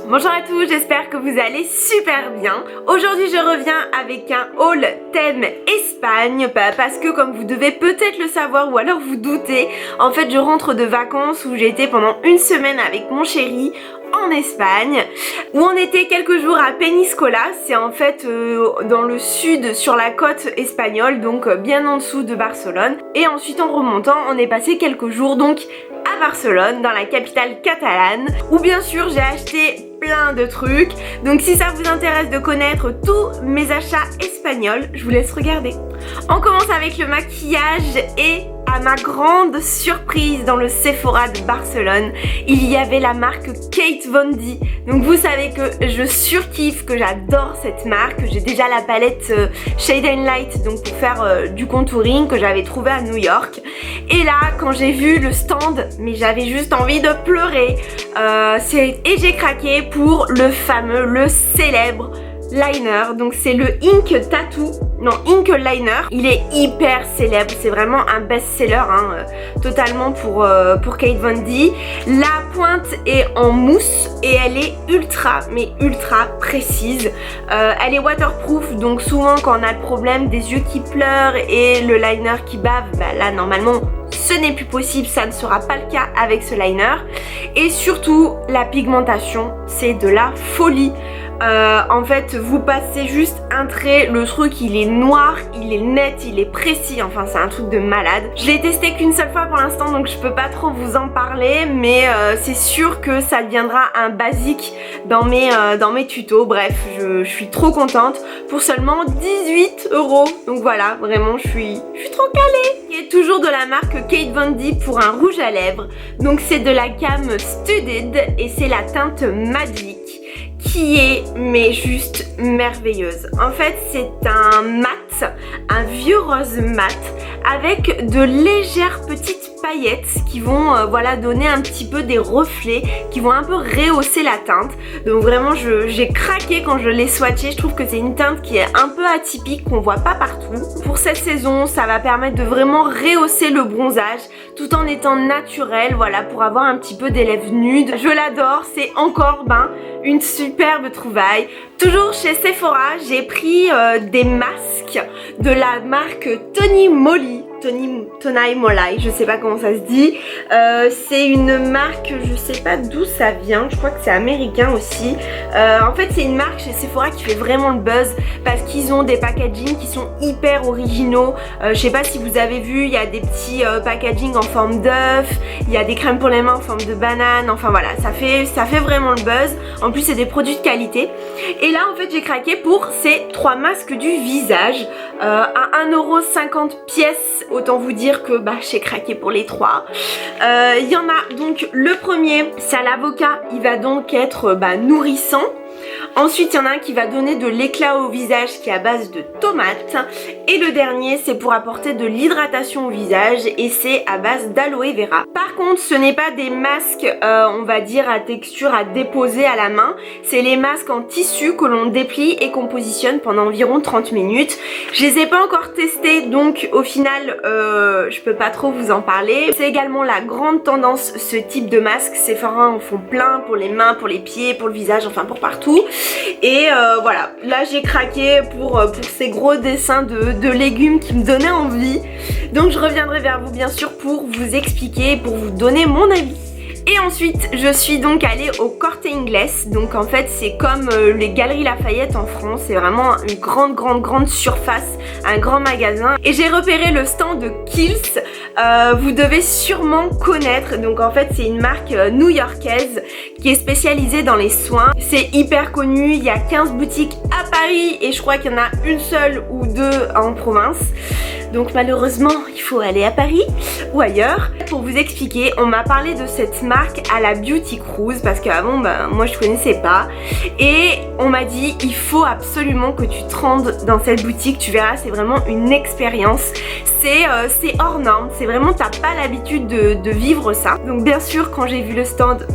Bonjour à tous, j'espère que vous allez super bien. Aujourd'hui je reviens avec un haul thème Espagne parce que comme vous devez peut-être le savoir ou alors vous doutez, en fait je rentre de vacances où j'ai été pendant une semaine avec mon chéri en Espagne où on était quelques jours à Peñíscola, c'est en fait dans le sud sur la côte espagnole, donc bien en dessous de Barcelone, et ensuite en remontant on est passé quelques jours donc à Barcelone, dans la capitale catalane, où bien sûr j'ai acheté plein de trucs. Donc si ça vous intéresse de connaître tous mes achats espagnols, je vous laisse regarder. On commence avec le maquillage et à ma grande surprise dans le Sephora de Barcelone, il y avait la marque Kate Von D. Donc vous savez que je surkiffe, que j'adore cette marque. J'ai déjà la palette Shade and Light donc pour faire du contouring que j'avais trouvé à New York. Et là quand j'ai vu le stand, mais j'avais juste envie de pleurer. Et j'ai craqué pour le fameux, le célèbre liner. Donc c'est le Ink Tattoo, non Ink Liner. Il est hyper célèbre, c'est vraiment un best-seller totalement pour Kate Von D. La pointe est en mousse et elle est ultra précise. Elle est waterproof, donc souvent quand on a le problème des yeux qui pleurent et le liner qui bave, bah là normalement ce n'est plus possible, ça ne sera pas le cas avec ce liner. Et surtout la pigmentation, c'est de la folie. En fait vous passez juste un trait, le truc il est noir, il est net, il est précis, enfin c'est un truc de malade. Je l'ai testé qu'une seule fois pour l'instant donc je peux pas trop vous en parler, mais c'est sûr que ça deviendra un basique dans mes tutos. Bref, je suis trop contente pour seulement 18 €. Donc voilà, vraiment je suis trop calée. Il y a toujours de la marque Kate Von D pour un rouge à lèvres. Donc c'est de la gamme Studded et c'est la teinte Magic, qui est mais juste merveilleuse. En fait c'est un mat, un vieux rose mat avec de légères petites paillettes qui vont voilà donner un petit peu des reflets, qui vont un peu rehausser la teinte. Donc vraiment j'ai craqué quand je l'ai swatché. Je trouve que c'est une teinte qui est un peu atypique, qu'on voit pas partout. Pour cette saison ça va permettre de vraiment rehausser le bronzage tout en étant naturel, voilà, pour avoir un petit peu des lèvres nudes. Je l'adore, c'est encore une superbe trouvaille. Toujours chez Sephora, j'ai pris des masques de la marque Tony Moly. Tony Moly, je sais pas comment ça se dit. C'est une marque, je sais pas d'où ça vient, je crois que c'est américain aussi. En fait c'est une marque chez Sephora qui fait vraiment le buzz parce qu'ils ont des packaging qui sont hyper originaux. Je sais pas si vous avez vu, il y a des petits packaging en forme d'œuf, il y a des crèmes pour les mains en forme de banane, enfin voilà, ça fait vraiment le buzz. En plus c'est des produits de qualité. Et là en fait j'ai craqué pour ces 3 masques du visage à 1,50 € pièce. Autant vous dire que j'ai craqué pour les 3. Il y en a donc le premier, c'est à l'avocat, il va donc être nourrissant. Ensuite il y en a un qui va donner de l'éclat au visage qui est à base de tomates. Et le dernier c'est pour apporter de l'hydratation au visage et c'est à base d'aloe vera. Par contre ce n'est pas des masques on va dire à texture à déposer à la main. C'est les masques en tissu que l'on déplie et qu'on positionne pendant environ 30 minutes. Je les ai pas encore testés donc au final je peux pas trop vous en parler. C'est également la grande tendance ce type de masque. Sephora en font plein pour les mains, pour les pieds, pour le visage, enfin pour partout. Et voilà, là j'ai craqué pour ces gros dessins de légumes qui me donnaient envie. Donc je reviendrai vers vous bien sûr pour vous expliquer, pour vous donner mon avis. Et ensuite je suis donc allée au Corte Inglés. Donc en fait c'est comme les Galeries Lafayette en France. C'est vraiment une grande surface, un grand magasin. Et j'ai repéré le stand de Kiehl's. Vous devez sûrement connaître. Donc en fait c'est une marque new-yorkaise qui est spécialisée dans les soins. C'est hyper connu, il y a 15 boutiques à Paris et je crois qu'il y en a une seule ou deux en province. Donc malheureusement il faut aller à Paris ou ailleurs. Pour vous expliquer, on m'a parlé de cette marque à la Beauty Cruise parce qu'avant moi je connaissais pas. Et on m'a dit il faut absolument que tu te rendes dans cette boutique, tu verras c'est vraiment une expérience. C'est hors norme, c'est vraiment t'as pas l'habitude de vivre ça. Donc bien sûr quand j'ai vu le stand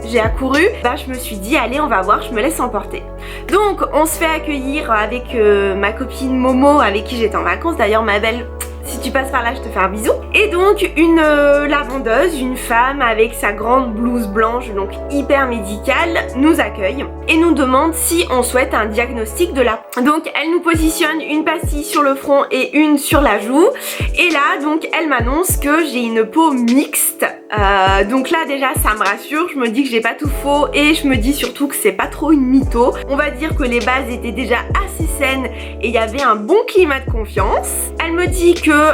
j'ai accouru, je me suis dit allez on va voir, je me laisse emporter. Donc on se fait accueillir avec ma copine Momo avec qui j'étais en vacances. D'ailleurs ma belle, si si tu passes par là, je te fais un bisou. Et donc une lavandeuse, une femme avec sa grande blouse blanche, donc hyper médicale, nous accueille et nous demande si on souhaite un diagnostic de la peau. Donc elle nous positionne une pastille sur le front et une sur la joue. Et là, donc elle m'annonce que j'ai une peau mixte. Donc là déjà ça me rassure, je me dis que j'ai pas tout faux et je me dis surtout que c'est pas trop une mytho. On va dire que les bases étaient déjà assez saines et il y avait un bon climat de confiance. Elle me dit que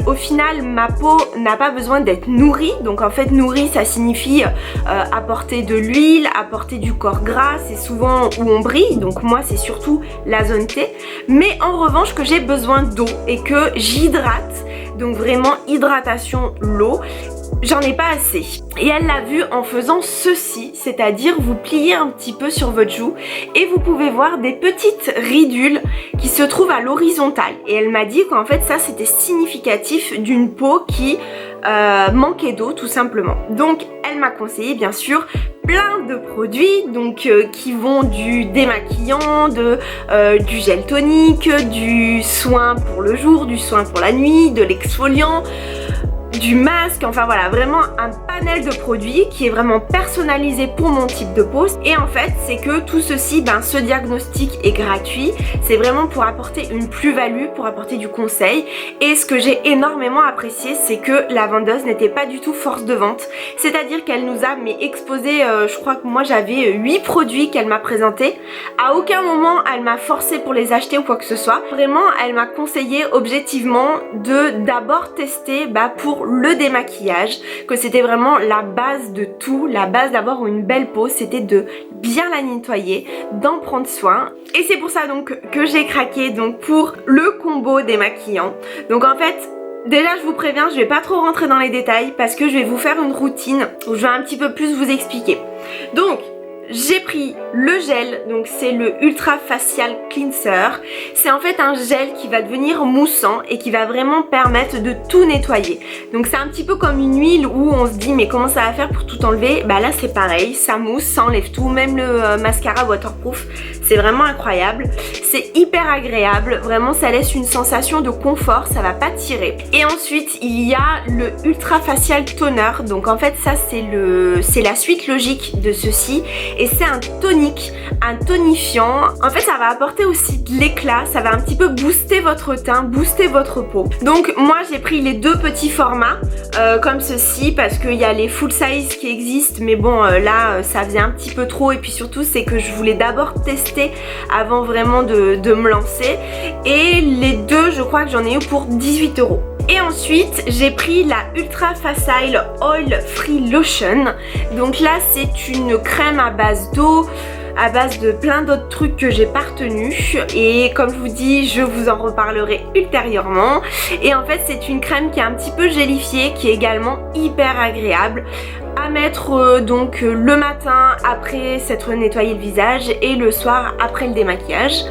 au final ma peau n'a pas besoin d'être nourrie. Donc en fait nourrie ça signifie apporter de l'huile, apporter du corps gras, c'est souvent où on brille. Donc moi c'est surtout la zone T. Mais en revanche que j'ai besoin d'eau et que j'hydrate. Donc vraiment hydratation, l'eau. J'en ai pas assez. Et elle l'a vu en faisant ceci, c'est-à-dire vous pliez un petit peu sur votre joue et vous pouvez voir des petites ridules qui se trouvent à l'horizontale. Et elle m'a dit qu'en fait ça c'était significatif d'une peau qui manquait d'eau tout simplement. Donc elle m'a conseillé bien sûr plein de produits donc qui vont du démaquillant, du gel tonique, du soin pour le jour, du soin pour la nuit, de l'exfoliant, du masque, enfin voilà, vraiment un panel de produits qui est vraiment personnalisé pour mon type de peau. Et en fait c'est que tout ceci, ce diagnostic est gratuit, c'est vraiment pour apporter une plus-value, pour apporter du conseil. Et ce que j'ai énormément apprécié, c'est que la vendeuse n'était pas du tout force de vente, c'est à dire qu'elle nous a exposé, je crois que moi j'avais 8 produits qu'elle m'a présentés. À aucun moment elle m'a forcé pour les acheter ou quoi que ce soit, vraiment elle m'a conseillé objectivement de d'abord tester pour le démaquillage, que c'était vraiment la base de tout, la base d'avoir une belle peau, c'était de bien la nettoyer, d'en prendre soin. Et c'est pour ça donc que j'ai craqué donc pour le combo démaquillant. Donc en fait déjà je vous préviens, je vais pas trop rentrer dans les détails parce que je vais vous faire une routine où je vais un petit peu plus vous expliquer. Donc j'ai pris le gel, donc c'est le Ultra Facial Cleanser. C'est en fait un gel qui va devenir moussant et qui va vraiment permettre de tout nettoyer. Donc c'est un petit peu comme une huile où on se dit mais comment ça va faire pour tout enlever. Là c'est pareil, ça mousse, ça enlève tout, même le mascara waterproof. C'est vraiment incroyable, c'est hyper agréable, vraiment ça laisse une sensation de confort, ça va pas tirer. Et ensuite il y a le Ultra Facial Toner, donc en fait ça c'est la suite logique de ceci. Et c'est un tonique, un tonifiant. En fait ça va apporter aussi de l'éclat, ça va un petit peu booster votre teint, booster votre peau. Donc moi j'ai pris les deux petits formats comme ceci parce qu'il y a les full size qui existent, mais bon là ça faisait un petit peu trop. Et puis surtout c'est que je voulais d'abord tester avant vraiment de me lancer. Et les deux je crois que j'en ai eu pour 18 €. Et ensuite j'ai pris la Ultra Facial Oil Free Lotion. Donc là c'est une crème à base d'eau, à base de plein d'autres trucs que j'ai pas retenus. Et comme je vous dis, je vous en reparlerai ultérieurement. Et en fait c'est une crème qui est un petit peu gélifiée, qui est également hyper agréable à mettre donc le matin après s'être nettoyé le visage et le soir après le démaquillage.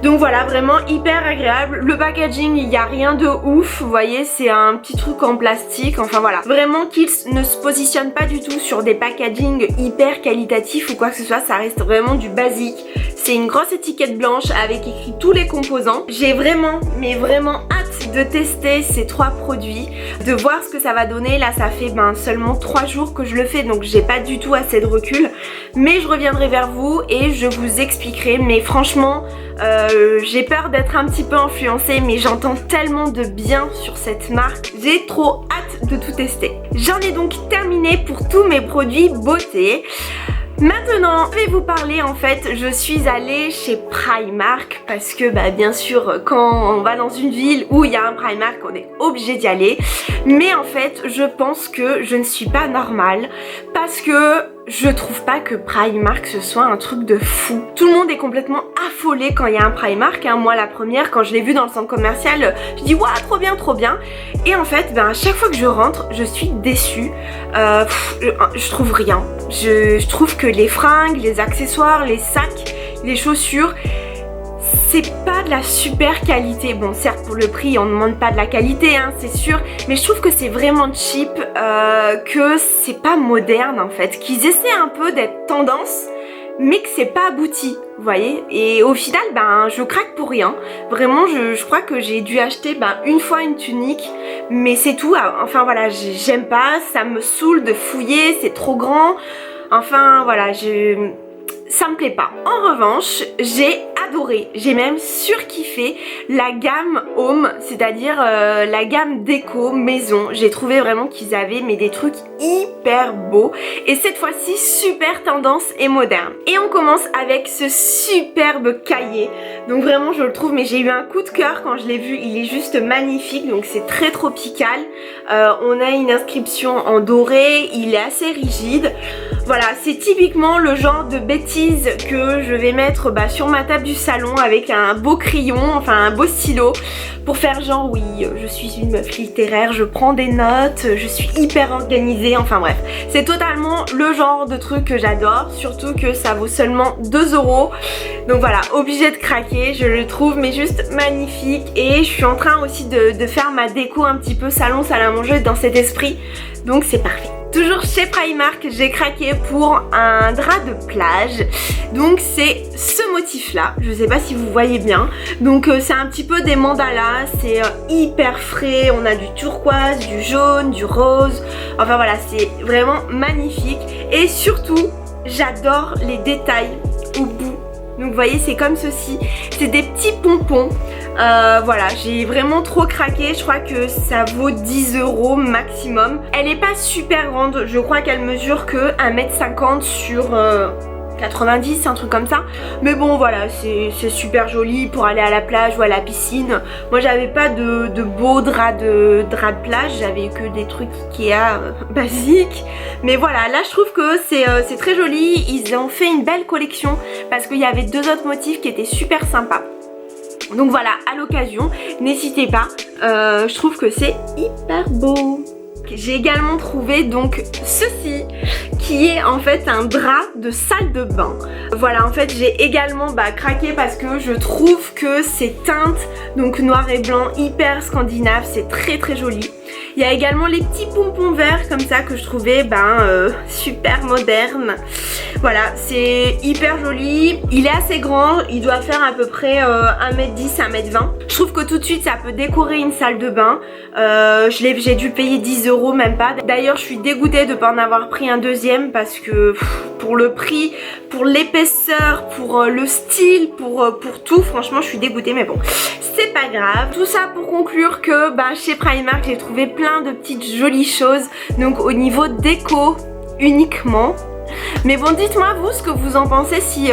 Donc voilà, vraiment hyper agréable. Le packaging, il n'y a rien de ouf, vous voyez, c'est un petit truc en plastique. Enfin voilà, vraiment Kiehl's ne se positionne pas du tout sur des packaging hyper qualitatifs ou quoi que ce soit. Ça reste vraiment du basique. C'est une grosse étiquette blanche avec écrit tous les composants. J'ai vraiment, mais vraiment hâte de tester ces 3 produits, de voir ce que ça va donner. Là ça fait seulement 3 jours que je le fais, donc j'ai pas du tout assez de recul. Mais je reviendrai vers vous et je vous expliquerai. Mais franchement j'ai peur d'être un petit peu influencée, mais j'entends tellement de bien sur cette marque. J'ai trop hâte de tout tester. J'en ai donc terminé pour tous mes produits beauté. Maintenant, je vais vous parler, en fait, je suis allée chez Primark parce que bien sûr quand on va dans une ville où il y a un Primark, on est obligé d'y aller. Mais en fait, je pense que je ne suis pas normale parce que je trouve pas que Primark ce soit un truc de fou. Tout le monde est complètement affolé quand il y a un Primark, hein. Moi la première, quand je l'ai vu dans le centre commercial, je dis waouh, trop bien, trop bien. Et en fait à chaque fois que je rentre je suis déçue. Je trouve rien. Je trouve que les fringues, les accessoires, les sacs, les chaussures, c'est pas de la super qualité. Bon certes pour le prix on ne demande pas de la qualité hein, c'est sûr, mais je trouve que c'est vraiment cheap, que c'est pas moderne en fait, qu'ils essaient un peu d'être tendance, mais que c'est pas abouti, vous voyez. Et au final, ben je craque pour rien. Vraiment, je crois que j'ai dû acheter une fois une tunique, mais c'est tout. Enfin voilà, j'aime pas, ça me saoule de fouiller, c'est trop grand. Enfin voilà, ça me plaît pas. En revanche, j'ai adoré, j'ai même surkiffé la gamme Home, c'est-à-dire la gamme déco maison. J'ai trouvé vraiment qu'ils avaient des trucs hyper beaux et cette fois-ci super tendance et moderne. Et on commence avec ce superbe cahier. Donc vraiment je le trouve, mais j'ai eu un coup de cœur quand je l'ai vu, il est juste magnifique, donc c'est très tropical. On a une inscription en doré, il est assez rigide. Voilà, c'est typiquement le genre de bêtises que je vais mettre sur ma table du salon avec un beau crayon, enfin un beau stylo, pour faire genre oui, je suis une meuf littéraire, je prends des notes, je suis hyper organisée, enfin bref. C'est totalement le genre de truc que j'adore, surtout que ça vaut seulement 2 €. Donc voilà, obligée de craquer, je le trouve mais juste magnifique. Et je suis en train aussi de faire ma déco un petit peu salon, salle à manger dans cet esprit, donc c'est parfait. Toujours chez Primark, j'ai craqué pour un drap de plage. Donc c'est ce motif là, je sais pas si vous voyez bien. Donc c'est un petit peu des mandalas, c'est hyper frais, on a du turquoise, du jaune, du rose. Enfin voilà, c'est vraiment magnifique. Et surtout, j'adore les détails au bout. Donc vous voyez, c'est comme ceci, c'est des petits pompons. Voilà, j'ai vraiment trop craqué, je crois que ça vaut 10 € maximum. Elle est pas super grande, je crois qu'elle mesure que 1,50 m sur 90, un truc comme ça. Mais bon voilà, c'est super joli pour aller à la plage ou à la piscine. Moi j'avais pas de beaux draps de plage, j'avais que des trucs Ikea basiques. Mais voilà, là je trouve que c'est très joli. Ils ont fait une belle collection parce qu'il y avait 2 autres motifs qui étaient super sympas. Donc voilà, à l'occasion, n'hésitez pas, je trouve que c'est hyper beau. J'ai également trouvé donc ceci qui est en fait un drap de salle de bain. Voilà, en fait j'ai également craqué parce que je trouve que ces teintes, donc noir et blanc, hyper scandinave, c'est très très joli. Il y a également les petits pompons verts comme ça que je trouvais super moderne. Voilà, c'est hyper joli. Il est assez grand, il doit faire à peu près 1,10 m, 1,20 m. Je trouve que tout de suite ça peut décorer une salle de bain. J'ai dû payer 10 € même pas. D'ailleurs je suis dégoûtée de ne pas en avoir pris un deuxième parce que pour le prix, pour l'épaisseur, pour le style, pour tout, franchement je suis dégoûtée, mais bon, c'est pas grave. Tout ça pour conclure que chez Primark j'ai trouvé plein de petites jolies choses, donc au niveau déco uniquement. Mais bon, dites-moi vous ce que vous en pensez si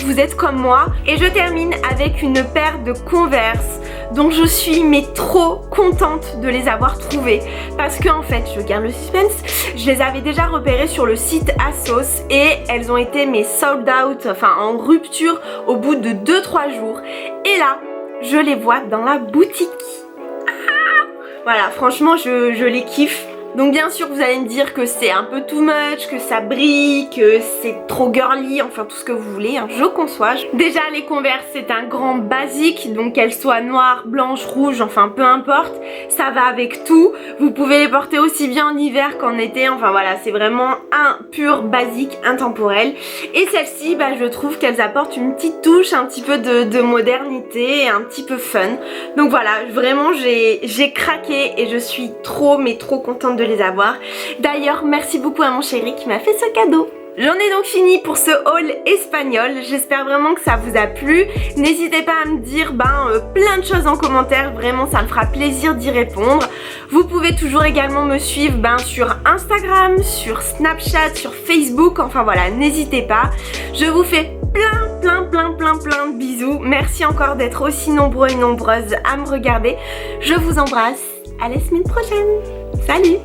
vous êtes comme moi. Et je termine avec une paire de Converse dont je suis trop contente de les avoir trouvées. Parce que en fait, je garde le suspense, je les avais déjà repérées sur le site ASOS et elles ont été sold out, enfin en rupture au bout de 2-3 jours. Et là, je les vois dans la boutique. Voilà, franchement je les kiffe. Donc bien sûr vous allez me dire que c'est un peu too much, que ça brille, que c'est trop girly, enfin tout ce que vous voulez, hein, je conçois. Déjà les Converse c'est un grand basique, donc qu'elles soient noires, blanches, rouges, enfin peu importe, ça va avec tout. Vous pouvez les porter aussi bien en hiver qu'en été, enfin voilà, c'est vraiment un pur basique intemporel. Et celles-ci, je trouve qu'elles apportent une petite touche, un petit peu de modernité, un petit peu fun. Donc voilà, vraiment j'ai craqué et je suis trop contente de les avoir. D'ailleurs merci beaucoup à mon chéri qui m'a fait ce cadeau. J'en ai donc fini pour ce haul espagnol, j'espère vraiment que ça vous a plu. N'hésitez pas à me dire plein de choses en commentaire, vraiment ça me fera plaisir d'y répondre. Vous pouvez toujours également me suivre sur Instagram, sur Snapchat, sur Facebook, enfin voilà, n'hésitez pas. Je vous fais plein de bisous. Merci encore d'être aussi nombreux et nombreuses à me regarder. Je vous embrasse, à la semaine prochaine. Salut!